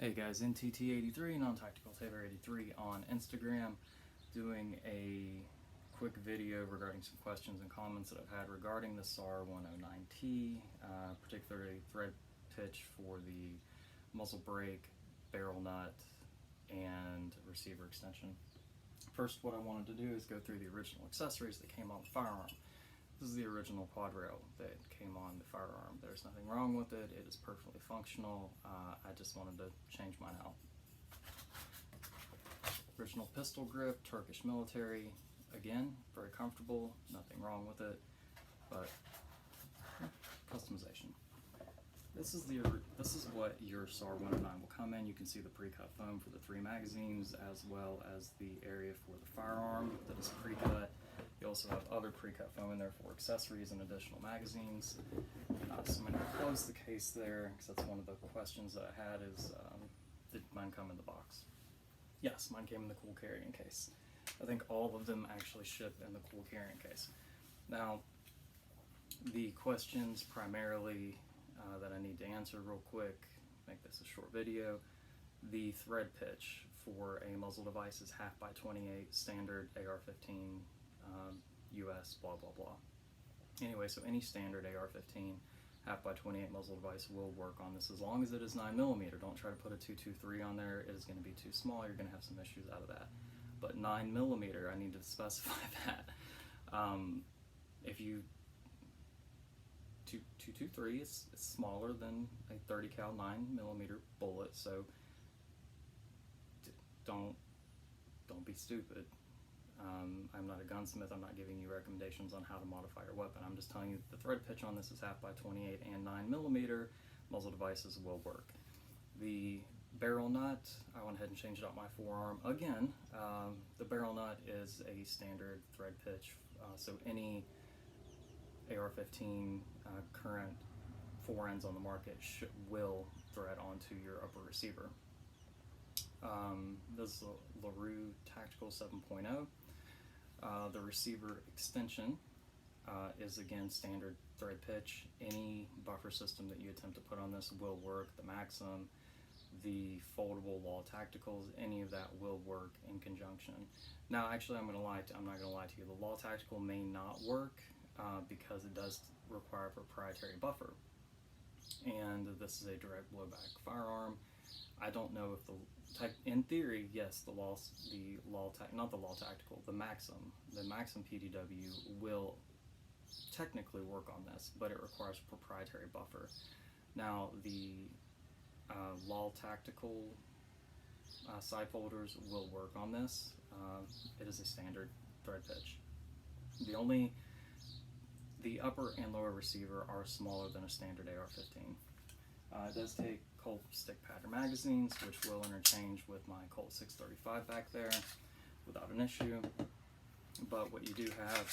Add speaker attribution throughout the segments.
Speaker 1: Hey guys, NTT83, Non-Tactical Taber 83 on Instagram, doing a quick video regarding some questions and comments that I've had regarding the SAR 109T, particularly thread pitch for the muzzle brake, barrel nut, and receiver extension. First, what I wanted to do is go through the original accessories that came on the firearm. This is the original quad rail that came on the firearm. There's nothing wrong with it. It is perfectly functional. I just wanted to change mine out. Original pistol grip, Turkish military. Again, very comfortable. Nothing wrong with it, but customization. This is what your SAR 109 will come in. You can see the pre-cut foam for the 3 magazines, as well as the area for the firearm that is pre-cut. You also have other pre-cut foam in there for accessories and additional magazines. So I'm going to close the case there, because that's one of the questions that I had is, did mine come in the box? Yes, mine came in the cool carrying case. I think all of them actually ship in the cool carrying case. Now, the questions primarily that I need to answer real quick, make this a short video. The thread pitch for a muzzle device is 1/2 by 28 standard AR-15 US blah blah blah. Anyway, so any standard AR-15 1/2 by 28 muzzle device will work on this as long as it is 9mm. Don't try to put a 223 on there. It is going to be too small. You're going to have some issues out of that. But 9mm, I need to specify that. If you 223 is smaller than a 30 cal 9mm bullet, so don't be stupid. I'm not a gunsmith. I'm not giving you recommendations on how to modify your weapon. I'm just telling you that the thread pitch on this is 1/2 by 28 and 9mm. Muzzle devices will work. The barrel nut, I went ahead and changed out my forearm again. The barrel nut is a standard thread pitch, so any AR-15 current foreends on the market will thread onto your upper receiver. This is a LaRue Tactical 7.0. The receiver extension is again standard thread pitch. Any buffer system that you attempt to put on this will work. The Maxim, the foldable Wall Tacticals, any of that will work in conjunction. Now, actually, I'm not going to lie to you. The Wall Tactical may not work because it does require a proprietary buffer, and this is a direct blowback firearm. I don't know if in theory, yes, the Maxim PDW will technically work on this, but it requires a proprietary buffer. Now, the LOL Tactical side folders will work on this. It is a standard thread pitch. The upper and lower receiver are smaller than a standard AR-15. It does take Colt stick pattern magazines, which will interchange with my Colt 635 back there without an issue. But what you do have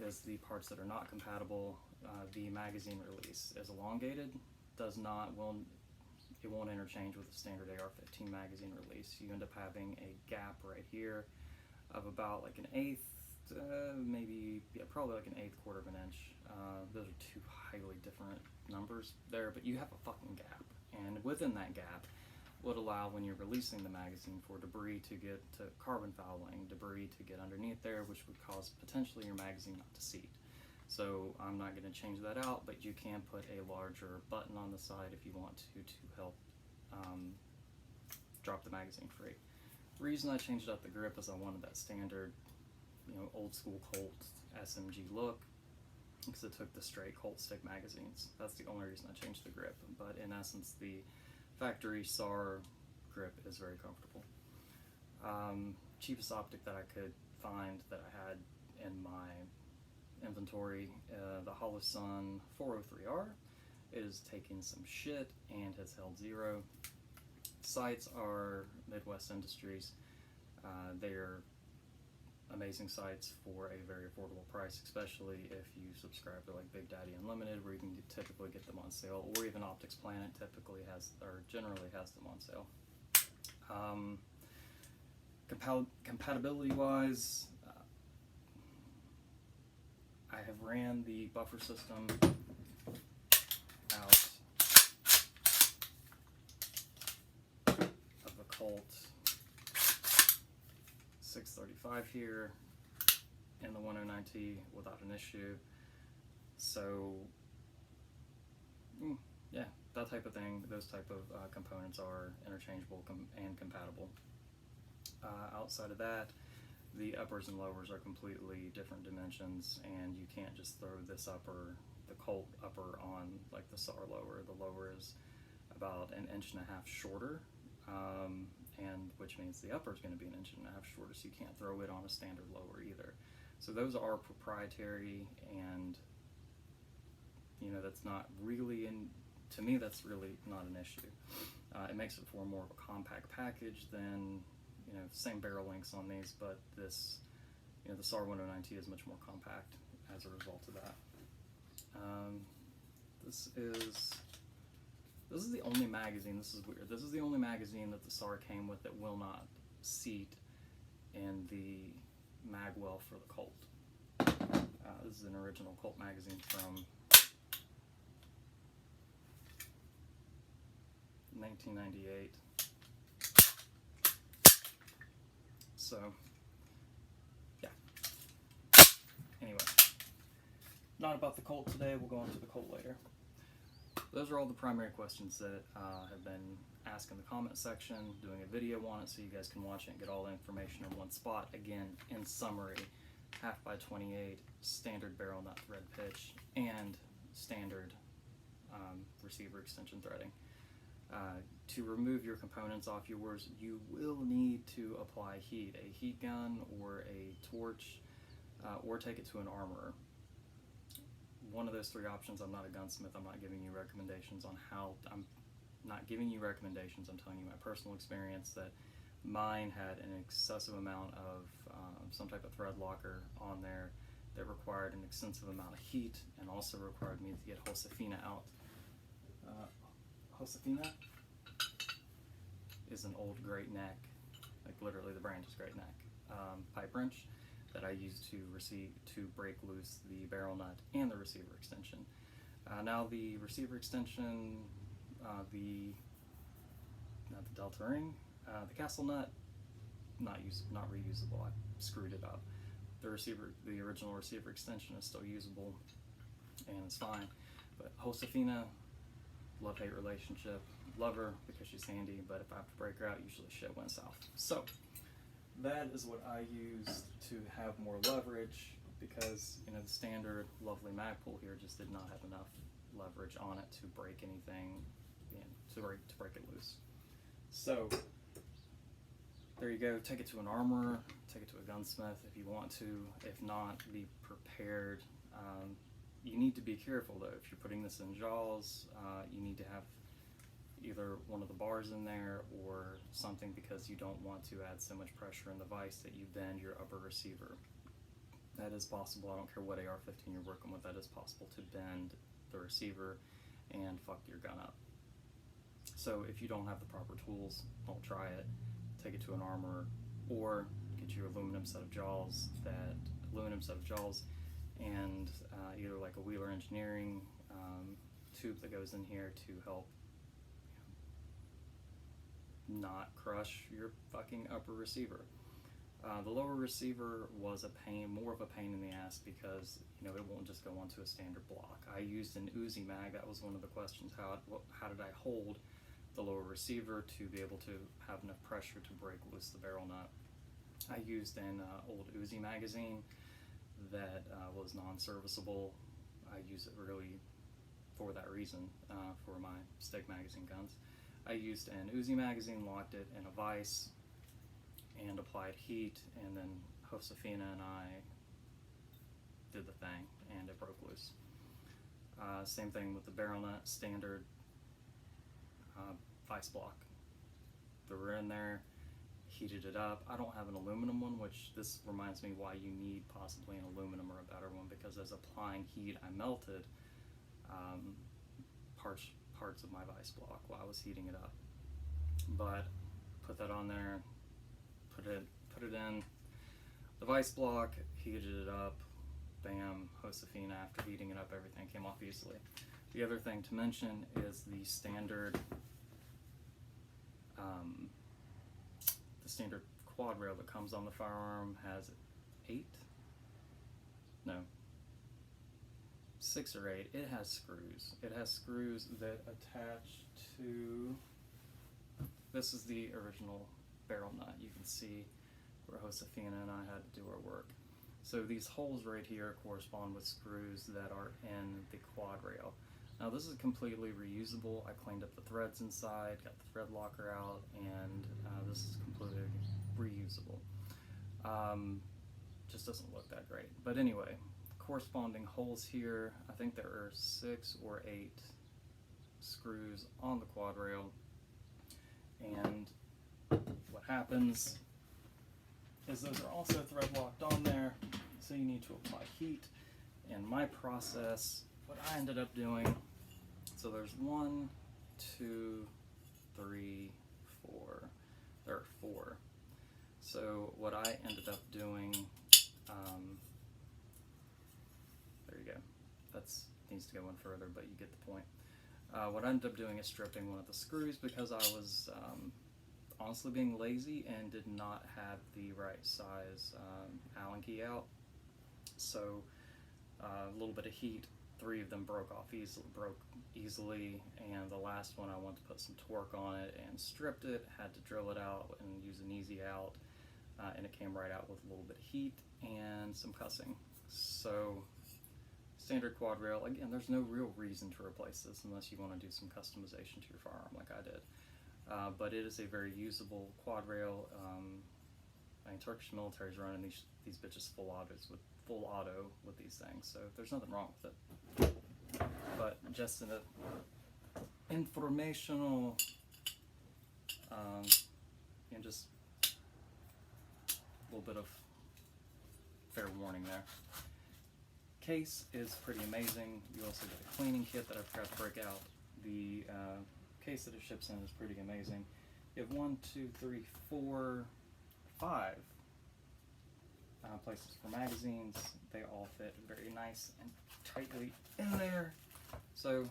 Speaker 1: is the parts that are not compatible. The magazine release is elongated, it won't interchange with the standard AR-15 magazine release. You end up having a gap right here of about like an 1/8, probably like an 1/8 of an inch. Those are two highly different numbers there, but you have a fucking gap, and within that gap would allow, when you're releasing the magazine, for debris to get to carbon fouling, debris to get underneath there, which would cause potentially your magazine not to seat. So I'm not going to change that out, but you can put a larger button on the side if you want to help drop the magazine free. The reason I changed out the grip is I wanted that standard, old school Colt SMG look, because it took the straight Colt stick magazines. That's the only reason I changed the grip, but in essence the factory SAR grip is very comfortable. Cheapest optic that I could find that I had in my inventory, the Holosun 403R. It has taken some shit and has held 0. Sights are Midwest Industries. They're amazing sights for a very affordable price, especially if you subscribe to like Big Daddy Unlimited, where you can typically get them on sale, or even Optics Planet generally has them on sale. Compatibility wise, I have ran the buffer system out Colt 635 here in the 109T without an issue. So yeah, that type of thing, those type of components are interchangeable and compatible. Outside of that, the uppers and lowers are completely different dimensions, and you can't just throw this upper, the Colt upper, on like the SAR lower. The lower is about 1.5 inches shorter, and which means the upper is going to be 1.5 inches shorter, so you can't throw it on a standard lower either. So those are proprietary, and that's not really to me, that's really not an issue. It makes it for more of a compact package than, same barrel lengths on these, but this, the SAR 109T is much more compact as a result of that. This is the only magazine, this is weird, this is the only magazine that the SAR came with that will not seat in the mag well for the Colt. This is an original Colt magazine from 1998. So, yeah. Anyway, not about the Colt today, we'll go on to the Colt later. Those are all the primary questions that have been asked in the comment section, doing a video on it so you guys can watch it and get all the information in one spot. Again, in summary, 1/2x28, standard barrel nut thread pitch, and standard receiver extension threading. To remove your components off yours, you will need to apply heat, a heat gun or a torch, or take it to an armorer. One of those three options. I'm not a gunsmith. I'm not giving you recommendations on how. I'm not giving you recommendations. I'm telling you my personal experience that mine had an excessive amount of some type of thread locker on there that required an extensive amount of heat, and also required me to get Josefina out. Josefina is an old Great Neck, like literally the brand is Great Neck, pipe wrench that I use to break loose the barrel nut and the receiver extension. Now the receiver extension, not the delta ring, the castle nut, not reusable. I screwed it up. The original receiver extension is still usable and it's fine. But Josefina, love-hate relationship. Love her because she's handy, but if I have to break her out, usually shit went south. So that is what I use to have more leverage, because the standard lovely mag pull here just did not have enough leverage on it to break anything, to break it loose. So there you go. Take it to an armorer, take it to a gunsmith if you want to. If not, be prepared. You need to be careful though. If you're putting this in jaws, you need to have either one of the bars in there or something, because you don't want to add so much pressure in the vise that you bend your upper receiver. That is possible. I don't care what AR-15 you're working with, that is possible to bend the receiver and fuck your gun up. So if you don't have the proper tools, don't try it. Take it to an armorer, or get your aluminum set of jaws and either like a Wheeler Engineering tube that goes in here to help not crush your fucking upper receiver. The lower receiver was more of a pain in the ass, because it won't just go onto a standard block. I used an Uzi mag. That was one of the questions. How did I hold the lower receiver to be able to have enough pressure to break loose the barrel nut? I used an old Uzi magazine that was non-serviceable. I use it really for that reason, for my stick magazine guns. I used an Uzi magazine, locked it in a vise, and applied heat, and then Josefina and I did the thing, and it broke loose. Same thing with the barrel nut, standard vise block. Threw her in there, heated it up. I don't have an aluminum one, which this reminds me why you need possibly an aluminum or a better one, because as applying heat, I melted parts of my vise block while I was heating it up. But put that on there, put it in the vise block, heated it up, bam, Josefina. After heating it up, everything came off easily. The other thing to mention is the standard standard quad rail that comes on the firearm has 6 or 8. It has screws. It has screws that attach to, this is the original barrel nut. You can see where Josefina and I had to do our work. So these holes right here correspond with screws that are in the quad rail. Now this is completely reusable. I cleaned up the threads inside, got the thread locker out, and this is completely reusable. Just doesn't look that great. But anyway, corresponding holes here, I think there are 6 or 8 screws on the quad rail. And what happens is those are also thread locked on there, so you need to apply heat. And my process, what I ended up doing, so there's 1, 2, 3, 4, there are 4. So what I ended up doing, there you go, that's needs to go in further, but you get the point. What I ended up doing is stripping one of the screws because I was honestly being lazy and did not have the right size Allen key out. So a little bit of heat, 3 of them broke easily, and the last one I wanted to put some torque on it and stripped it, had to drill it out and use an easy out, and it came right out with a little bit of heat and some cussing. So standard quad rail, again, there's no real reason to replace this unless you want to do some customization to your firearm like I did. But it is a very usable quad rail. I mean, Turkish military's running these bitches full auto with these things, so there's nothing wrong with it. But just an informational, and just a little bit of fair warning there. Case is pretty amazing. You also get a cleaning kit that I forgot to break out. The case that it ships in is pretty amazing. You have 1, 2, 3, 4, 5 places for magazines. They all fit very nice and tightly in there. So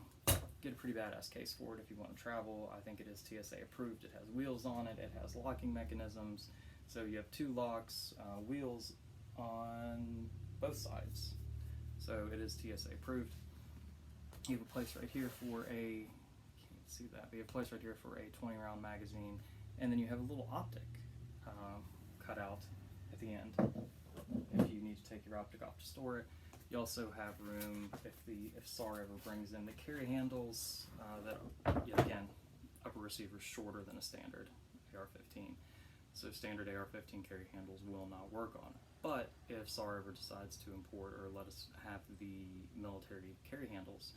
Speaker 1: get a pretty badass case for it if you want to travel. I think it is TSA approved. It has wheels on it. It has locking mechanisms. So you have 2 locks, wheels on both sides. So it is TSA approved. You have a place right here for a, can't see that, but you have a place right here for a 20 round magazine, and then you have a little optic cut out at the end if you need to take your optic off to store it. You also have room if SAR ever brings in the carry handles that are, yet again, upper receiver shorter than a standard AR-15. So standard AR-15 carry handles will not work on it. But if SAR ever decides to import or let us have the military carry handles,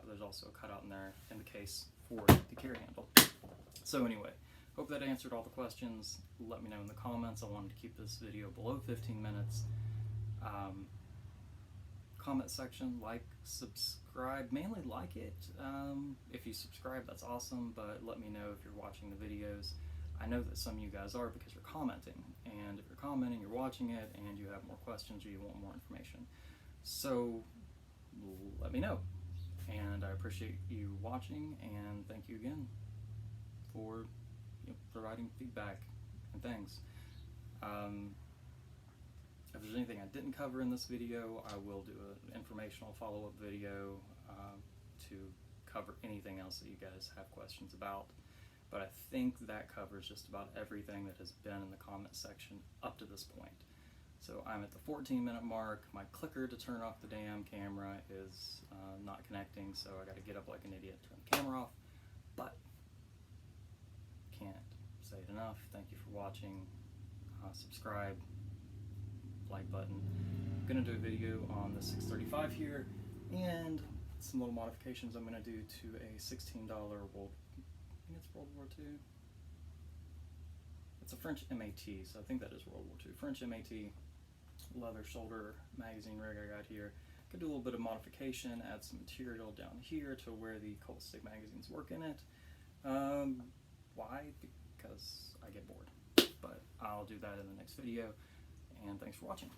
Speaker 1: there's also a cutout in there in the case for the carry handle. So anyway, hope that answered all the questions. Let me know in the comments. I wanted to keep this video below 15 minutes. Comment section, like, subscribe, mainly like it. If you subscribe, that's awesome, but let me know if you're watching the videos. I know that some of you guys are because you're commenting, and if you're commenting, you're watching it, and you have more questions or you want more information. So let me know, and I appreciate you watching, and thank you again for providing feedback and things. If there's anything I didn't cover in this video, I will do an informational follow-up video to cover anything else that you guys have questions about. But I think that covers just about everything that has been in the comment section up to this point. So I'm at the 14-minute mark. My clicker to turn off the damn camera is not connecting, so I got to get up like an idiot, turn the camera off. But can't say it enough. Thank you for watching. Subscribe, like button. I'm gonna do a video on the 635 here and some little modifications I'm gonna do to a $16 World War II. It's a French MAT, so I think that is World War II. French MAT leather shoulder magazine rig I got here. Could do a little bit of modification, add some material down here to where the Colt stick magazines work in it. Why? Because I get bored. But I'll do that in the next video, and thanks for watching.